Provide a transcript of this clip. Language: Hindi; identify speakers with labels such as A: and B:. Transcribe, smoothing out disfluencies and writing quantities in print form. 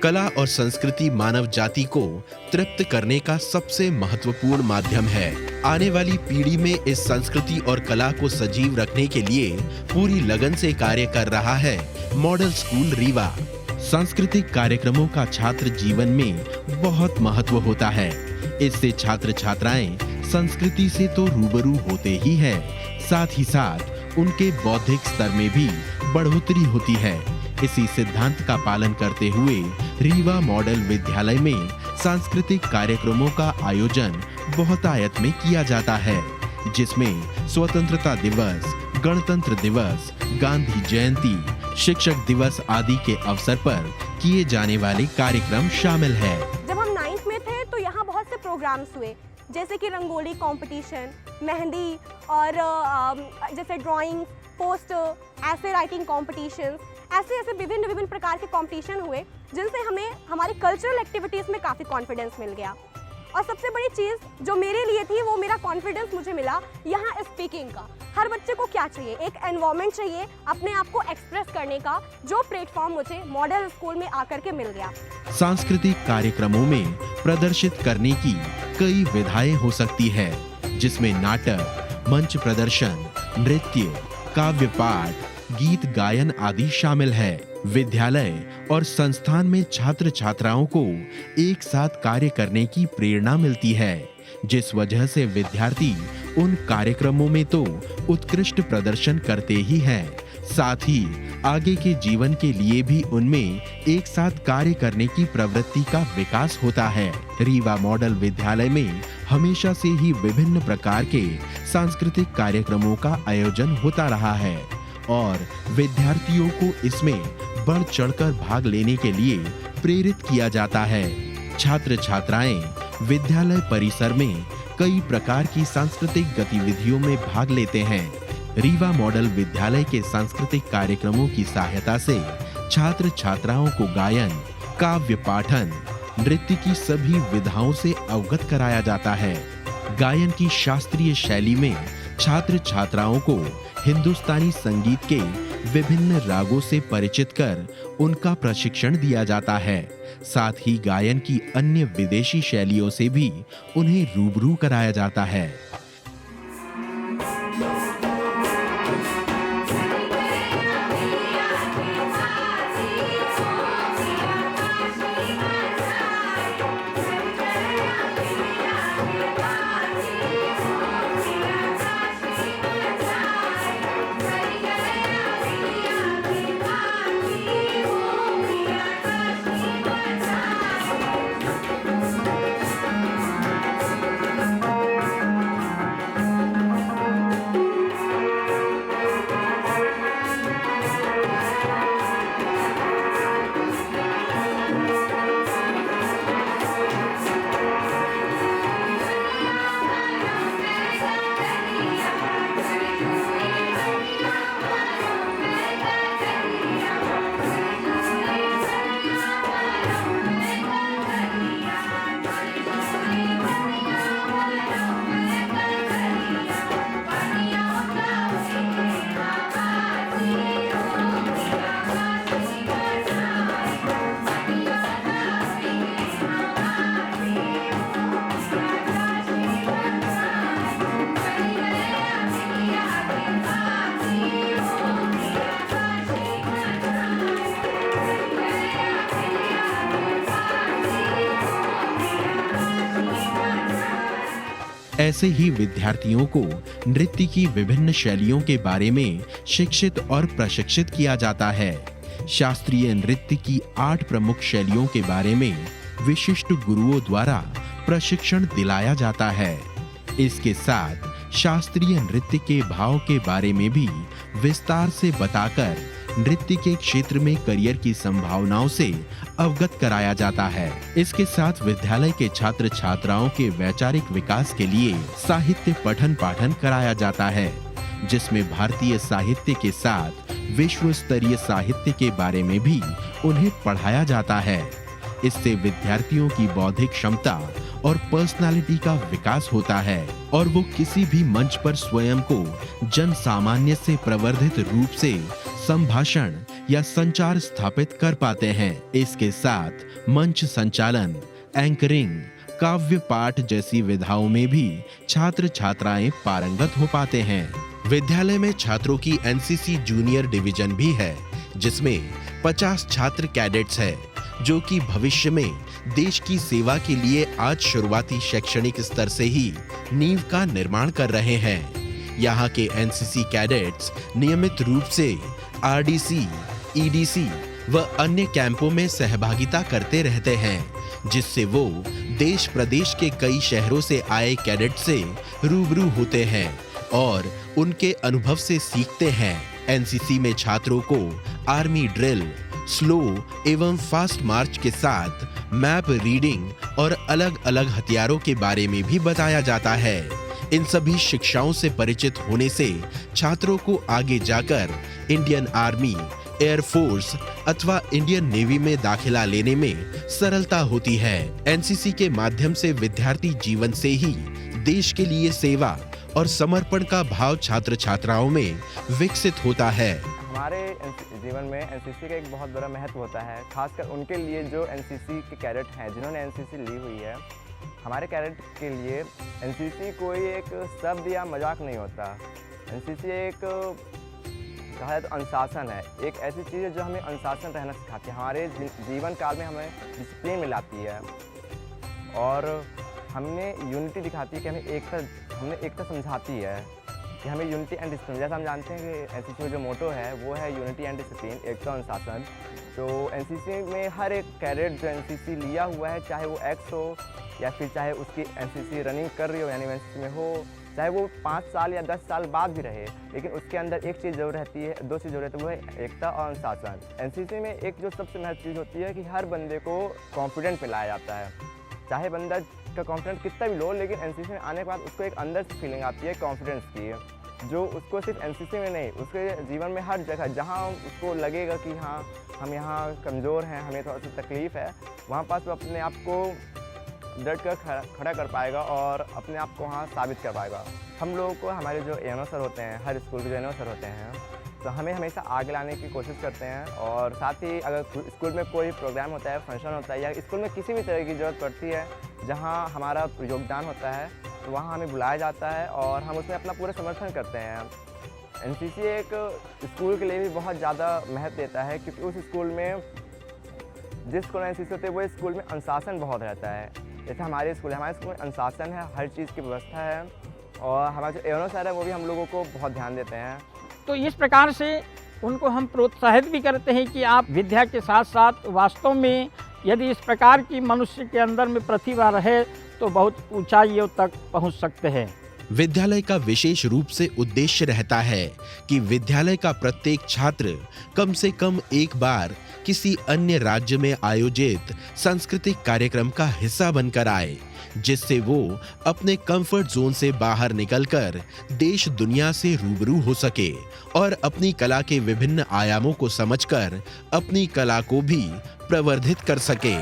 A: कला और संस्कृति मानव जाति को तृप्त करने का सबसे महत्वपूर्ण माध्यम है। आने वाली पीढ़ी में इस संस्कृति और कला को सजीव रखने के लिए पूरी लगन से कार्य कर रहा है मॉडल स्कूल रीवा। सांस्कृतिक कार्यक्रमों का छात्र जीवन में बहुत महत्व होता है। इससे छात्र छात्राएं संस्कृति से तो रूबरू होते ही है, साथ ही साथ उनके बौद्धिक स्तर में भी बढ़ोतरी होती है। इसी सिद्धांत का पालन करते हुए रीवा मॉडल विद्यालय में सांस्कृतिक कार्यक्रमों का आयोजन बहुतायत में किया जाता है, जिसमें स्वतंत्रता दिवस, गणतंत्र दिवस, गांधी जयंती, शिक्षक दिवस आदि के अवसर पर किए जाने वाले कार्यक्रम शामिल है।
B: जब हम 9th में थे तो यहाँ बहुत से प्रोग्राम्स हुए, जैसे कि रंगोली कंपटीशन, मेहंदी और जैसे ड्राइंग, पोस्टर, ऐसे राइटिंग कॉम्पिटिशन, ऐसे विभिन्न प्रकार के कंपटीशन हुए, जिनसे हमें हमारी कल्चरल एक्टिविटीज़ में काफ़ी कॉन्फिडेंस मिल गया। और सबसे बड़ी चीज़ जो मेरे लिए थी वो मेरा कॉन्फिडेंस मुझे मिला यहाँ स्पीकिंग का। हर बच्चे को क्या चाहिए? एक एनवायरनमेंट चाहिए अपने आप को एक्सप्रेस करने का, जो प्लेटफॉर्म मुझे मॉडल स्कूल में आकर के मिल गया।
A: सांस्कृतिक कार्यक्रमों में प्रदर्शित करने की कई विधाएं हो सकती है, जिसमें नाटक, मंच प्रदर्शन, नृत्य, काव्य पाठ, गीत गायन आदि शामिल है। विद्यालय और संस्थान में छात्र छात्राओं को एक साथ कार्य करने की प्रेरणा मिलती है, जिस वजह से विद्यार्थी उन कार्यक्रमों में तो उत्कृष्ट प्रदर्शन करते ही हैं, साथ ही आगे के जीवन के लिए भी उनमें एक साथ कार्य करने की प्रवृत्ति का विकास होता है। रीवा मॉडल विद्यालय में हमेशा से ही विभिन्न प्रकार के सांस्कृतिक कार्यक्रमों का आयोजन होता रहा है और विद्यार्थियों को इसमें बढ़ चढ़कर भाग लेने के लिए प्रेरित किया जाता है। छात्र छात्राएं विद्यालय परिसर में कई प्रकार की सांस्कृतिक गतिविधियों में भाग लेते हैं। रीवा मॉडल विद्यालय के सांस्कृतिक कार्यक्रमों की सहायता से छात्र छात्राओं को गायन, काव्य पाठन, नृत्य की सभी विधाओं से अवगत कराया जाता है। गायन की शास्त्रीय शैली में छात्र छात्राओं को हिंदुस्तानी संगीत के विभिन्न रागों से परिचित कर उनका प्रशिक्षण दिया जाता है। साथ ही गायन की अन्य विदेशी शैलियों से भी उन्हें रूबरू कराया जाता है। ऐसे ही विद्यार्थियों को नृत्य की विभिन्न शैलियों के बारे में शिक्षित और प्रशिक्षित किया जाता है। शास्त्रीय नृत्य की 8 प्रमुख शैलियों के बारे में विशिष्ट गुरुओं द्वारा प्रशिक्षण दिलाया जाता है। इसके साथ शास्त्रीय नृत्य के भाव के बारे में भी विस्तार से बताकर नृत्य के क्षेत्र में करियर की संभावनाओं से अवगत कराया जाता है। इसके साथ विद्यालय के छात्र छात्राओं के वैचारिक विकास के लिए साहित्य पठन पाठन कराया जाता है, जिसमें भारतीय साहित्य के साथ विश्व स्तरीय साहित्य के बारे में भी उन्हें पढ़ाया जाता है। इससे विद्यार्थियों की बौद्धिक क्षमता और पर्सनालिटी का विकास होता है और वो किसी भी मंच पर स्वयं को जन सामान्य से प्रवर्धित रूप से संभाषण या संचार स्थापित कर पाते हैं। इसके साथ मंच संचालन, एंकरिंग, काव्य पाठ जैसी विधाओं में भी छात्र छात्राएं पारंगत हो पाते हैं। विद्यालय में छात्रों की एनसीसी जूनियर डिवीजन भी है, जिसमें 50 छात्र कैडेट्स हैं, जो कि भविष्य में देश की सेवा के लिए आज शुरुआती शैक्षणिक स्तर से ही नींव का निर्माण कर रहे हैं। यहाँ के एनसीसी कैडेट्स नियमित रूप से आरडीसी, ईडीसी व अन्य कैंपों में सहभागिता करते रहते हैं, जिससे वो देश प्रदेश के कई शहरों से आए कैडेट से रूबरू होते हैं और उनके अनुभव से सीखते हैं। एनसीसी में छात्रों को आर्मी ड्रिल, स्लो एवं फास्ट मार्च के साथ मैप रीडिंग और अलग-अलग हथियारों के बारे में भी बताया जाता है। इन सभी शिक्षाओं से परिचित होने से छात्रों को आगे जाकर इंडियन आर्मी, एयरफोर्स अथवा इंडियन नेवी में दाखिला लेने में सरलता होती है। एनसीसी के माध्यम से विद्यार्थी जीवन से ही देश के लिए सेवा और समर्पण का भाव छात्र छात्राओं में विकसित होता है।
C: हमारे जीवन में एनसीसी का एक बहुत बड़ा महत्व होता है, खासकर उनके लिए जो एनसीसी के कैडेट हैं, जिन्होंने एनसीसी ली हुई है। हमारे कैडेट के लिए एनसीसी कोई एक शब्द या मजाक नहीं होता। एनसीसी एक कहा जाए तो अनुशासन है, एक ऐसी चीज़ है जो हमें अनुशासन रहना सिखाती है, हमारे जीवन काल में हमें डिसिप्लिन में लाती है और हमने यूनिटी दिखाती है कि हमें एकता समझाती है कि हमें यूनिटी एंड डिसिप्लिन, जैसा हम जानते हैं कि एनसीसी में जो मोटो है वो है यूनिटी एंड डिसिप्लिन, एकता और अनुशासन। तो एनसीसी में हर एक कैडेट जो एनसीसी लिया हुआ है, चाहे वो एक्स हो या फिर चाहे उसकी एनसीसी रनिंग कर रही हो यानी एनसीसी में हो, चाहे वो 5 साल या 10 साल बाद भी रहे, लेकिन उसके अंदर एक चीज़ जरूर रहती है, 2 चीज़ जरूर रहती है, वो है एकता और अनुशासन। एनसीसी में एक जो सबसे महत्वपूर्ण चीज़ होती है कि हर बंदे को कॉन्फिडेंट पे लाया जाता है। चाहे बंदा का कॉन्फिडेंस कितना भी लो, लेकिन एनसीसी में आने के बाद उसको एक अंदर से फीलिंग आती है कॉन्फिडेंस की, जो उसको सिर्फ एनसीसी में नहीं, उसके जीवन में हर जगह जहाँ उसको लगेगा कि हाँ हम यहाँ कमज़ोर हैं, हमें थोड़ा सा तकलीफ़ है, वहाँ पास वो अपने आप को डट कर खड़ा कर पाएगा और अपने आप को वहाँ साबित कर पाएगा। हम लोगों को हमारे जो एएनओ सर होते हैं, हर स्कूल के जो एएनओ सर होते हैं, तो हमें हमेशा आगे लाने की कोशिश करते हैं और साथ ही अगर स्कूल में कोई प्रोग्राम होता है, फंक्शन होता है या स्कूल में किसी भी तरह की ज़रूरत पड़ती है जहाँ हमारा योगदान होता है, तो वहाँ हमें बुलाया जाता है और हम उसमें अपना पूरा समर्थन करते हैं। एनसीसी एक स्कूल के लिए भी बहुत ज़्यादा महत्व देता है, क्योंकि उस स्कूल में जिस स्कूल में एनसीसी होती है वो स्कूल में अनुशासन बहुत रहता है। जैसे हमारे स्कूल में अनुशासन है, हर चीज़ की व्यवस्था है और हमारे जो एएनओ सर है वो भी हम लोगों को बहुत ध्यान देते हैं।
D: तो इस प्रकार से उनको हम प्रोत्साहित भी करते हैं कि आप विद्या के साथ साथ वास्तव में यदि इस प्रकार की मनुष्य के अंदर में प्रतिभा रहे तो बहुत ऊंचाइयों तक पहुंच सकते हैं।
A: विद्यालय का विशेष रूप से उद्देश्य रहता है कि विद्यालय का प्रत्येक छात्र कम से कम एक बार किसी अन्य राज्य में आयोजित सांस्कृतिक कार्यक्रम का हिस्सा बनकर आए, जिससे वो अपने कंफर्ट जोन से बाहर निकलकर देश दुनिया से रूबरू हो सके और अपनी कला के विभिन्न आयामों को समझकर अपनी कला को भी प्रवर्धित कर सके।